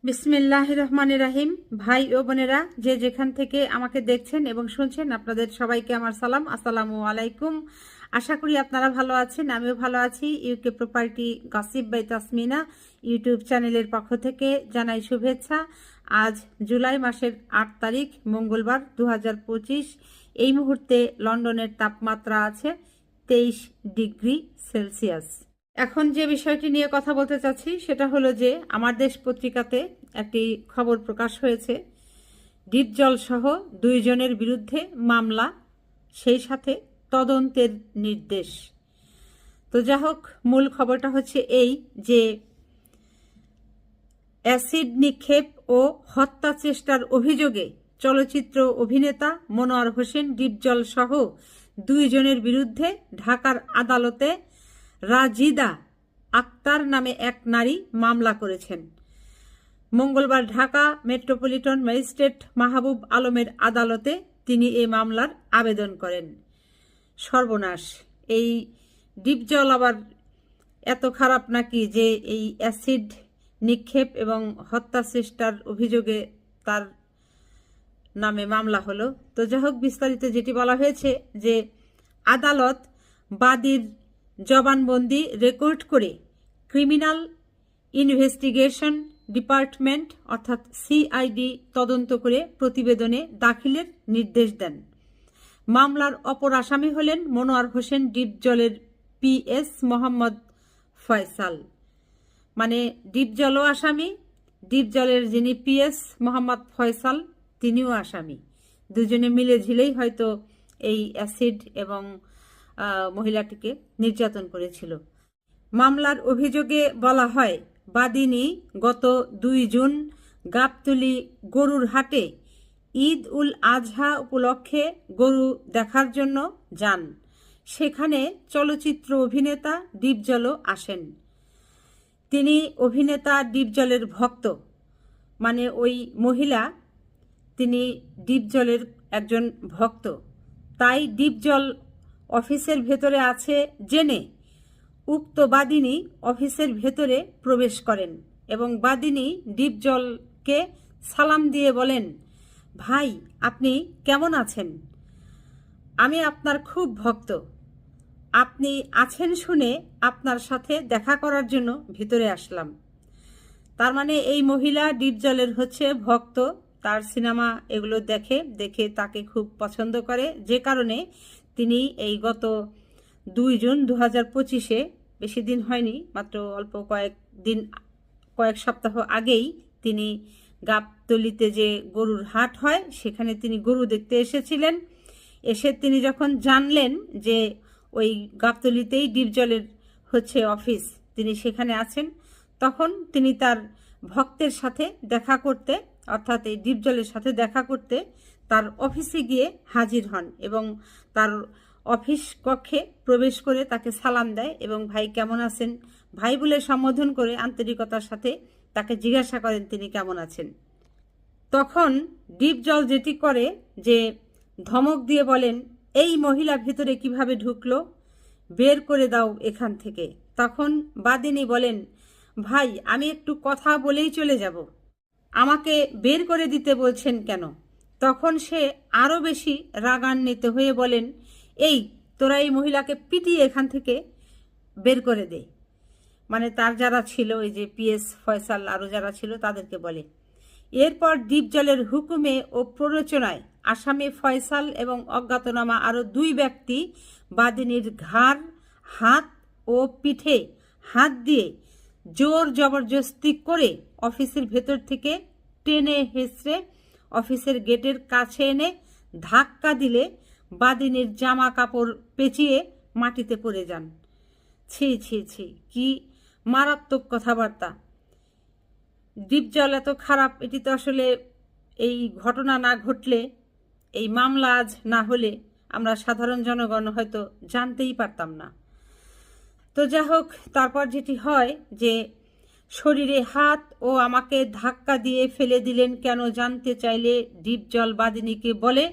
বিসমিল্লাহির রহমানির রাহিম। ভাই ও বোনেরা, যে যেখান থেকে আমাকে দেখছেন এবং শুনছেন, আপনাদের সবাইকে আমার সালাম, আসসালামু আলাইকুম। আশা করি আপনারা ভালো আছেন, আমিও ভালো আছি। UK property gossip by Tasmina YouTube চ্যানেলের পক্ষ থেকে জানাই শুভেচ্ছা। আজ জুলাই মাসের 8 তারিখ মঙ্গলবার 2025। এই মুহূর্তে লন্ডনের তাপমাত্রা আছে 23 ডিগ্রি সেলসিয়াস। এখন যে বিষয়টি নিয়ে কথা বলতে চাচ্ছি সেটা হলো যে আমার দেশ পত্রিকাতে একটি খবর প্রকাশ হয়েছে, ডিপজল সহ 2 জনের বিরুদ্ধে মামলা, সেই সাথে তদন্তের নির্দেশ। তো যা হোক, মূল খবরটা হচ্ছে এই যে অ্যাসিড নিক্ষেপ ও হত্যা চেষ্টার অভিযোগে চলচ্চিত্র অভিনেতা মনোয়ার হোসেন ডিপজল সহ 2 জনের বিরুদ্ধে ঢাকার আদালতে রাজিদা আক্তার নামে এক নারী মামলা করেছেন। মঙ্গলবার ঢাকা মেট্রোপলিটন ম্যাজিস্ট্রেট মাহবুব আলমের আদালতে তিনি এই মামলার আবেদন করেন। সর্বনাশ! এই ডিপজল আবার এত খারাপ নাকি যে এই অ্যাসিড নিক্ষেপ এবং হত্যা চেষ্টার অভিযোগে তার নামে মামলা হলো। তো যাই হোক, বিস্তারিত যেটি বলা হয়েছে যে আদালত বাদীর জবানবন্দি রেকর্ড করে ক্রিমিনাল ইনভেস্টিগেশন ডিপার্টমেন্ট অর্থাৎ সিআইডি তদন্ত করে প্রতিবেদনে দাখিলের নির্দেশ দেন। মামলার অপর আসামি হলেন মনোয়ার হোসেন ডিপজলের পিএস মোহাম্মদ ফয়সাল। মানে ডিপজলও আসামি, ডিপজলের যিনি পিএস মোহাম্মদ ফয়সাল তিনিও আসামি। দুজনে মিলে ঝিলেই হয়তো এই অ্যাসিড এবং মহিলাটিকে নির্যাতন করেছিল। মামলার অভিযোগে বলা হয়, বাদিনী গত 2 জুন গাবতলী গরুর হাটে ঈদ উল আজহা উপলক্ষে গরু দেখার জন্য যান। সেখানে চলচ্চিত্র অভিনেতা ডিপজলও আসেন। তিনি অভিনেতা ডিপজলের ভক্ত, মানে ওই মহিলা তিনি ডিপজলের একজন ভক্ত। তাই ডিপজল অফিসের ভেতরে আছে জেনে উক্ত বাদিনী অফিসের ভেতরে প্রবেশ করেন এবং বাদিনী ডিপজলকে সালাম দিয়ে বলেন, ভাই আপনি কেমন আছেন? আমি আপনার খুব ভক্ত। আপনি আছেন শুনে আপনার সাথে দেখা করার জন্য ভিতরে আসলাম। তার মানে এই মহিলা ডিপজলের হচ্ছে ভক্ত, তার সিনেমা এগুলো দেখে তাকে খুব পছন্দ করে, যে কারণে তিনি এই গত 2 জুন 2025-এ, বেশি দিন হয়নি, মাত্র অল্প কয়েক সপ্তাহ আগেই তিনি গাবতলীতে যে গরুর হাট হয় সেখানে তিনি গরু দেখতে এসেছিলেন। এসে তিনি যখন জানলেন যে ওই গাবতলীতেই ডিপজলের হচ্ছে অফিস, তিনি সেখানে আছেন, তখন তিনি তার ভক্তের সাথে দেখা করতে, অর্থাৎ এই ডিপজলের সাথে দেখা করতে তার অফিসে গিয়ে হাজির হন এবং তার অফিস কক্ষে প্রবেশ করে তাকে সালাম দেয় এবং ভাই কেমন আছেন, ভাই বলে সম্বোধন করে আন্তরিকতার সাথে তাকে জিজ্ঞাসা করেন তিনি কেমন আছেন। তখন ডিপজল যেটি করে যে ধমক দিয়ে বলেন, এই মহিলা ভিতরে কিভাবে ঢুকলো, বের করে দাও এখান থেকে। তখন বাদিনী বলেন, ভাই আমি একটু কথা বলেই চলে যাব, আমাকে বের করে দিতে বলছেন কেন? তখন সে আরও বেশি রাগান্বিত হয়ে বলেন, এই তোরা এই মহিলাকে পিটিয়ে এখান থেকে বের করে দে। মানে তার যারা ছিল, এই যে পিএস ফয়সাল আরও যারা ছিল তাদেরকে বলে। এরপর ডিপজলের হুকুমে ও প্ররোচনায় আসামি ফয়সাল এবং অজ্ঞাতনামা আরও 2 ব্যক্তি বাদিনীর ঘাড়, হাত ও পিঠে হাত দিয়ে জোর জবরদস্তি করে অফিসের ভেতর থেকে টেনে হেঁচড়ে অফিসের গেটের কাছে এনে ধাক্কা দিলে বাদিনীর জামা কাপড় পেঁচিয়ে মাটিতে পড়ে যান। ছি ছি ছি, কি মারাত্মক কথাবার্তা! ডিপজল এত খারাপ, এটি তো আসলে এই ঘটনা না ঘটলে, এই মামলা আজ না হলে আমরা সাধারণ জনগণ হয়তো জানতেই পারতাম না। তো যা হোক, তারপর যেটি হয় যে শরীরে হাত ও আমাকে ধাক্কা দিয়ে ফেলে দিলেন কেন জানতে চাইলে ডিপজল বাদিনীকে বলে,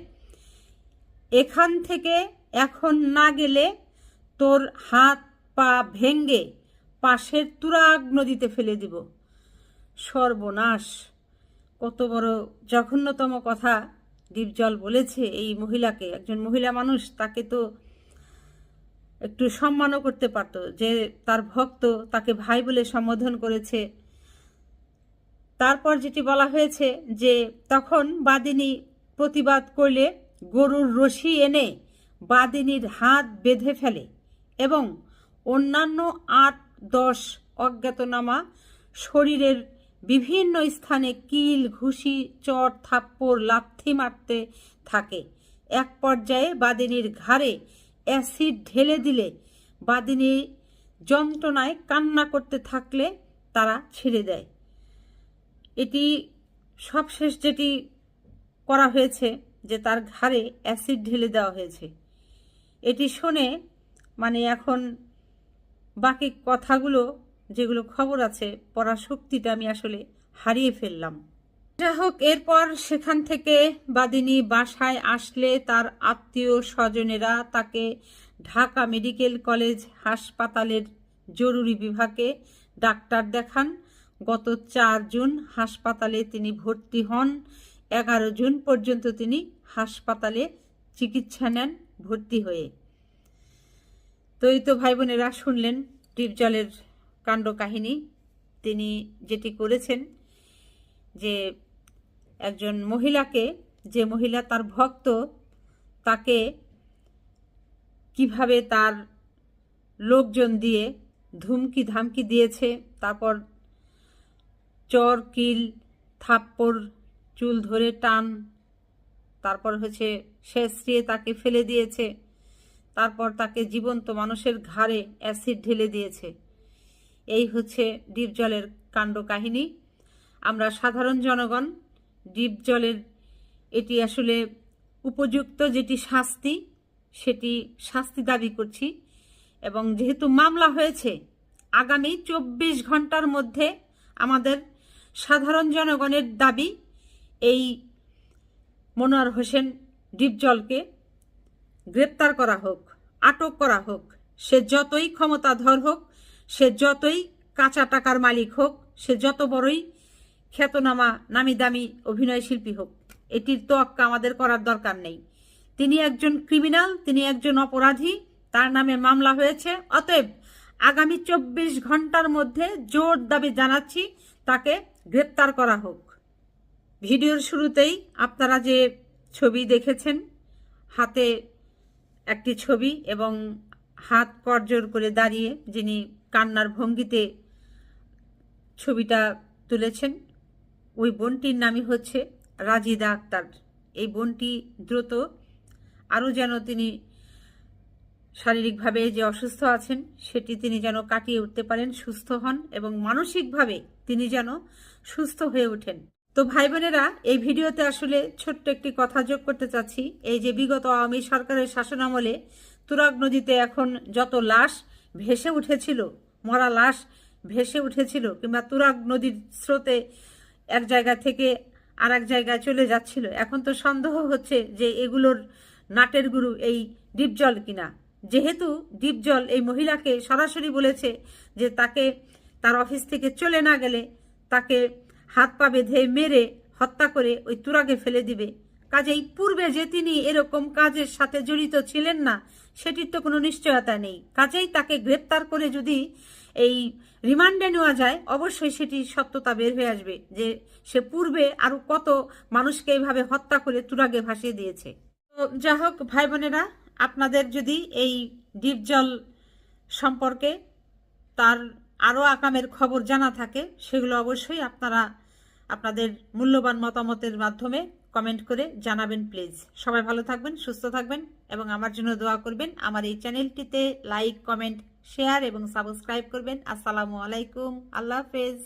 এখান থেকে এখন না গেলে তোর হাত পা ভেঙ্গে পাশের তুরাগ নদীতে ফেলে দিব। সর্বনাশ! কত বড় জঘন্যতম কথা ডিপজল বলেছে এই মহিলাকে। একজন মহিলা মানুষ, তাকে তো একটু সম্মানও করতে পারতো, যে তার ভক্ত তাকে ভাই বলে সম্বোধন করেছে। তারপর যেটি বলা হয়েছে যে তখন বাদিনী প্রতিবাদ করলে গরুর রশি এনে বাদিনীর হাত বেঁধে ফেলে এবং অন্যান্য ৮-১০ অজ্ঞাতনামা শরীরের বিভিন্ন স্থানে কিল, ঘুষি, চট, থাপ্পড়, লাথি মারতে থাকে। এক পর্যায়ে বাদিনীর ঘাড়ে অ্যাসিড ঢেলে দিলে বাদিনী যন্ত্রণায় কান্না করতে থাকলে তারা ছেড়ে দেয়। এটি সবশেষ যেটি করা হয়েছে, যে তার ঘাড়ে অ্যাসিড ঢেলে দেওয়া হয়েছে। এটি শুনে মানে এখন বাকি কথাগুলো যেগুলো খবর আছে পড়ার শক্তিটা আমি আসলে হারিয়ে ফেললাম। যাই হোক, এরপর সেখান থেকে বাদিনী বাসায় আসলে তার আত্মীয় স্বজনেরা তাকে ঢাকা মেডিকেল কলেজ হাসপাতালের জরুরি বিভাগে ডাক্তার দেখান। গত ৪ জুন হাসপাতালে তিনি ভর্তি হন। 11 জুন পর্যন্ত তিনি হাসপাতালে চিকিৎসা নেন ভর্তি হয়ে। তো এই তো ভাই বোনেরা, শুনলেন ডিপজলের কাণ্ড কাহিনী। তিনি যেটি করেছেন, যে একজন মহিলাকে, যে মহিলা তার ভক্ত, তাকে কিভাবে তার লোকজন দিয়ে ধুমকি ধামকি দিয়েছে, তারপর চর, কিল, থাপ্পড়, চুল ধরে টান, তারপর হচ্ছে শেষরিয়ে তাকে ফেলে দিয়েছে, তারপর তাকে জীবন্ত মানুষের ঘাড়ে অ্যাসিড ঢেলে দিয়েছে। এই হচ্ছে ডিপজলের কাণ্ড কাহিনী। আমরা সাধারণ জনগণ ডিপজলের এটি আসলে উপযুক্ত যেটি শাস্তি, সেটি শাস্তি দাবি করছি। এবং যেহেতু মামলা হয়েছে, আগামী 24 ঘন্টার মধ্যে আমাদের সাধারণ জনগণের দাবি এই মনোয়ার হোসেন ডিপজলকে গ্রেপ্তার করা হোক, আটক করা হোক। সে যতই ক্ষমতাধর হোক, সে যতই কাঁচা টাকার মালিক হোক, সে যত বড়ই খ্যাতনামা নামি দামি অভিনয় শিল্পী হোক, এটির তোয়াক্কা আমাদের করার দরকার নেই। তিনি একজন ক্রিমিনাল, তিনি একজন অপরাধী, তার নামে মামলা হয়েছে। অতএব আগামী 24 ঘন্টার মধ্যে জোর দাবি জানাচ্ছি তাকে গ্রেপ্তার করা হোক। ভিডিওর শুরুতেই আপনারা যে ছবি দেখেছেন, হাতে একটি ছবি এবং হাত করজোড় করে দাঁড়িয়ে যিনি কান্নার ভঙ্গিতে ছবিটা তুলেছেন, ওই বোনটির নামই হচ্ছে রাজিদা আক্তার। এই বোনটি দ্রুত আরও যেন তিনি শারীরিকভাবে যে অসুস্থ আছেন সেটি তিনি যেন কাটিয়ে উঠতে পারেন, সুস্থ হন এবং মানসিকভাবে তিনি যেন সুস্থ হয়ে ওঠেন। তো ভাই বোনেরা, এই ভিডিওতে আসলে ছোট্ট একটি কথা যোগ করতে চাচ্ছি। এই যে বিগত আওয়ামী সরকারের শাসনামলে তুরাগ নদীতে এখন যত লাশ ভেসে উঠেছিল, মরা লাশ ভেসে উঠেছিল, কিংবা তুরাগ নদীর স্রোতে এক জায়গা থেকে আর এক জায়গায় চলে যাচ্ছিল, এখন তো সন্দেহ হচ্ছে যে এগুলোর নাটের গুরু এই ডিপজল কিনা। যেহেতু ডিপজল এই মহিলাকে সরাসরি বলেছে যে তাকে তার অফিস থেকে চলে না গেলে তাকে হাত পা বেঁধে মেরে হত্যা করে ওই তুরাগে ফেলে দিবে, কাজেই পূর্বে যে তিনি এরকম কাজের সাথে জড়িত ছিলেন না সেটির তো কোনো নিশ্চয়তা নেই। কাজেই তাকে গ্রেপ্তার করে যদি এই রিমান্ডে নেওয়া যায়, অবশ্যই সেটি সত্যতা বের হয়ে আসবে যে সে পূর্বে আরো কত মানুষকে এইভাবে হত্যা করে তুরাগে ভাসিয়ে দিয়েছে। তো যাই হোক ভাই বোনেরা, আপনাদের যদি এই ডিপজল সম্পর্কে তার আরও আকামের খবর জানা থাকে, সেগুলো অবশ্যই আপনারা আপনাদের মূল্যবান মতামতের মাধ্যমে কমেন্ট করে জানাবেন প্লিজ। সবাই ভালো থাকবেন, সুস্থ থাকবেন এবং আমার জন্য দোয়া করবেন। আমার এই চ্যানেলটিতে লাইক, কমেন্ট, শেয়ার এবং সাবস্ক্রাইব করবেন। আসসালামু আলাইকুম, আল্লাহ হাফেজ।